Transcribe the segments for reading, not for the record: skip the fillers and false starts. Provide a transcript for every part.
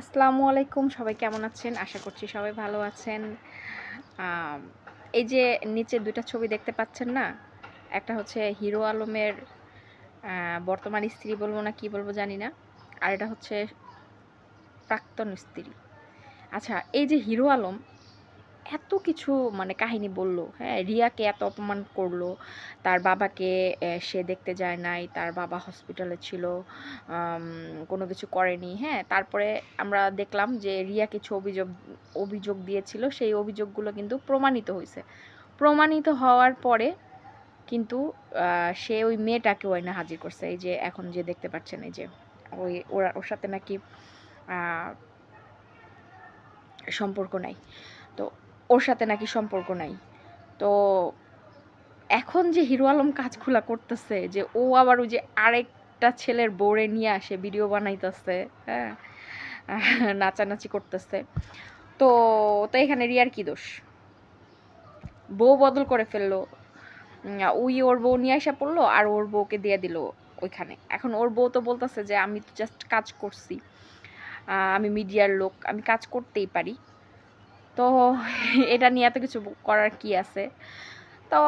আসসালামু আলাইকুম, সবাই কেমন আছেন? আশা করছি সবাই ভালো আছেন। এই যে নিচে ২ টা ছবি দেখতে পাচ্ছেন না? একটা হচ্ছে হিরো আলমের বর্তমান স্ত্রী বলব না কি বলব জানি না। আর এটা হচ্ছে প্রাক্তন স্ত্রী। আচ্ছা, এই যে হিরো আলম এত কিছু মানে কাহিনী বলল, হ্যাঁ? রিয়াকে এত অপমান করলো। তার বাবাকে সে দেখতে যায় নাই। তার বাবা হসপিটালে ছিল। আম কোনো কিছু করেনি, হ্যাঁ? তারপরে আমরা দেখলাম যে রিয়া কিছু অভিযোগ দিয়েছিল। সেই অভিযোগগুলো কিন্তু প্রমাণিত হইছে। প্রমাণিত হওয়ার পরে কিন্তু সে ওই মেয়েটাকেও এনে হাজির করছে। এই যে এখন যে দেখতে পাচ্ছেন এই যে ওর সাথে নাকি আ সম্পর্ক নাই। তো ওর সাথে নাকি সম্পর্ক নাই। তো এখন যে হিরো আলম কাজগুলা করতেছে যে ও আবার ওই যে আরেকটা ছেলের বউরে নিয়ে আসে ভিডিও বানাইতেছে, হ্যাঁ? নাচানাচি করতেছে। তো তো এখানে রিয়ার কি দোষ? বউ বদল করে ফেললো। ওই ওর বউ নিয়ে আইসা পড়লো আর ওর বউকে দিয়ে দিল ওইখানে। এখন ওর বউ তো বলতেছে যে আমি তো জাস্ট কাজ করছি। আমি মিডিয়ার লোক, আমি কাজ করতেই পারি। তো এটা নিয়ে এত কিছু করার কি আছে? তো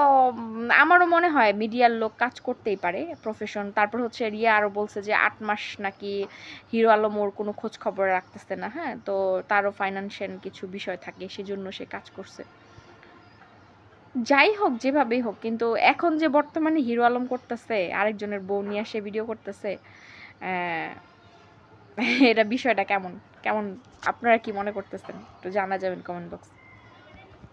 আমারও মনে হয় মিডিয়ার লোক কাজ করতেই পারে, প্রফেশন। তারপর হচ্ছে রিয়া আরও বলছে যে ৮ মাস নাকি হিরো আলম ওর কোনো খোঁজ খবর রাখতেছে না, হ্যাঁ? তো তারও ফাইন্যান্সিয়াল কিছু বিষয় থাকে, সেজন্য সে কাজ করছে। যাই হোক, যেভাবেই হোক, কিন্তু এখন যে বর্তমানে হিরো আলম করতেছে, আরেকজনের বউ নিয়ে এসে ভিডিও করতেছে, অ্যা এটা বিষয়টা কেমন? কেমন আপনারা কি মনে করতেছেন? একটু জানা যাবেন কমেন্ট বক্সে।